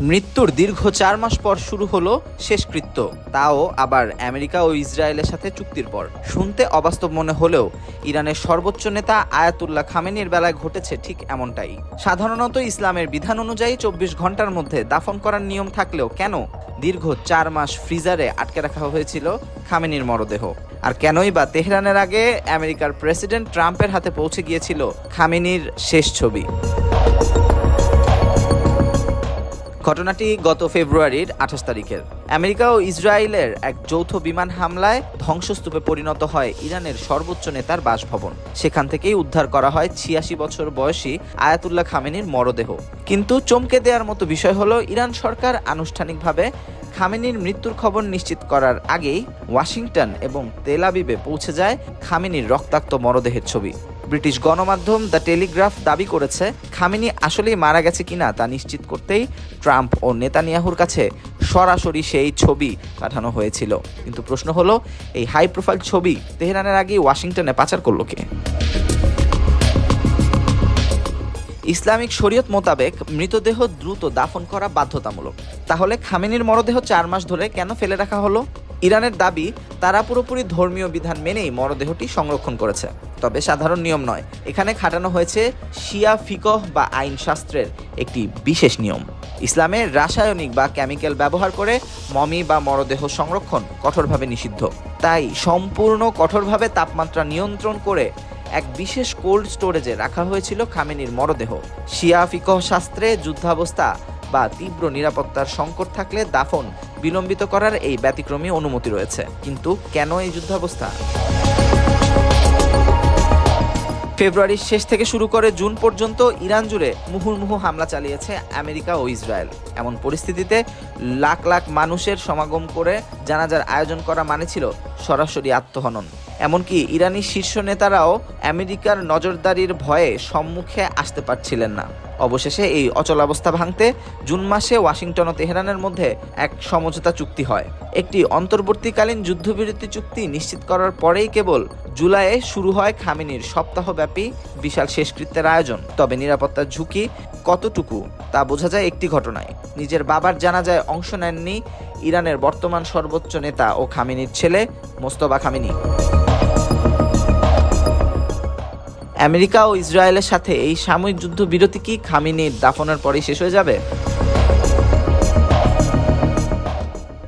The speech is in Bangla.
মৃত্যুর দীর্ঘ 4 মাস পর শুরু হলো শেষকৃত্য, তাও আবার আমেরিকা ও ইসরায়েলের সাথে চুক্তির পর। শুনতে অবাস্তব মনে হলেও ইরানের সর্বোচ্চ নেতা আয়াতুল্লাহ খামেনির বেলায় ঘটেছে ঠিক এমনটাই। সাধারণত ইসলামের বিধান অনুযায়ী 24 ঘন্টার মধ্যে দাফন করার নিয়ম থাকলেও কেন দীর্ঘ 4 মাস ফ্রিজারে আটকে রাখা হয়েছিল খামেনির মরদেহ? আর কেনই বা তেহরানের আগে আমেরিকার প্রেসিডেন্ট ট্রাম্পের হাতে পৌঁছে গিয়েছিল খামেনির শেষ ছবি? ঘটনাটি গত ফেব্রুয়ারির 28 তারিখের। আমেরিকা ও ইসরায়েলের এক যৌথ বিমান হামলায় ধ্বংসস্তূপে পরিণত হয় ইরানের সর্বোচ্চ নেতার বাসভবন। সেখান থেকেই উদ্ধার করা হয় 86 বছর বয়সী আয়াতুল্লাহ খামেনির মরদেহ। কিন্তু চমকে দেওয়ার মতো বিষয় হলো, ইরান সরকার আনুষ্ঠানিকভাবে খামেনির মৃত্যুর খবর নিশ্চিত করার আগেই ওয়াশিংটন এবং তেল আবিবে পৌঁছে যায় খামেনির রক্তাক্ত মরদেহের ছবি। ব্রিটিশ গণমাধ্যম দ্য টেলিগ্রাফ দাবি করেছে, খামেনি আসলেই মারা গেছে কিনা তা নিশ্চিত করতেই ট্রাম্প ও নেতানিয়াহুর কাছে সরাসরি সেই ছবি পাঠানো হয়েছিল। কিন্তু প্রশ্ন হলো, এই হাই প্রোফাইল ছবি তেহরানের আগে ওয়াশিংটনে পাচার করলো কে? ইসলামিক শরীয়ত মোতাবেক মৃতদেহ দ্রুত দাফন করা বাধ্যতামূলক। তাহলে খামেনির মরদেহ 4 মাস ধরে কেন ফেলে রাখা হলো? ইরানের দাবি, তারা পুরোপুরি ধর্মীয় বিধান মেনেই মরদেহটি সংরক্ষণ করেছে, তবে সাধারণ নিয়ম নয়। এখানে খাটানো হয়েছে শিয়া ফিকহ বা আইন শাস্ত্রের একটি বিশেষ নিয়ম। ইসলামে রাসায়নিক বা কেমিক্যাল ব্যবহার করে মমি বা মরদেহ সংরক্ষণ কঠোরভাবে নিষিদ্ধ। তাই সম্পূর্ণ কঠোরভাবে তাপমাত্রা নিয়ন্ত্রণ করে এক বিশেষ কোল্ড স্টোরেজে রাখা হয়েছিল খামেনির মরদেহ। শিয়া ফিকহ শাস্ত্রে যুদ্ধাবস্থা বা তীব্র নিরাপত্তার সংকট থাকলে দাফন বিলম্বিত করার এই ব্যতিক্রমী অনুমতি রয়েছে। কিন্তু কেন এই যুদ্ধাবস্থা? ফেব্রুয়ারির শেষ থেকে শুরু করে জুন পর্যন্ত ইরান জুড়ে মুহুর্মুহু হামলা চালিয়েছে আমেরিকা ও ইসরায়েল। এমন পরিস্থিতিতে লাখ লাখ মানুষের সমাগম করে জানাজার আয়োজন করা মানে ছিল সরাসরি আত্মহনন। এমনকি ইরানি শীর্ষ নেতারাও আমেরিকার নজরদারির ভয়ে সম্মুখে আসতে পারছিলেন না। অবশেষে এই অচলাবস্থা ভাঙতে জুন মাসে ওয়াশিংটন ও তেহরানের মধ্যে এক সমঝোতা চুক্তি হয়। একটি অন্তর্বর্তীকালীন যুদ্ধবিরতি চুক্তি নিশ্চিত করার পরেই কেবল জুলাইয়ে শুরু হয় খামেনির সপ্তাহব্যাপী বিশাল শেষকৃত্যের আয়োজন। তবে নিরাপত্তার ঝুঁকি কতটুকু তা বোঝা যায় একটি ঘটনায়। নিজের বাবার জানাজায় অংশ নেননি ইরানের বর্তমান সর্বোচ্চ নেতা ও খামেনির ছেলে মোস্তফা খামেনি। আমেরিকা ও ইসরায়েলের সাথে এই সাময়িক যুদ্ধবিরতি কি খামেনির দাফনের পরেই শেষ হয়ে যাবে?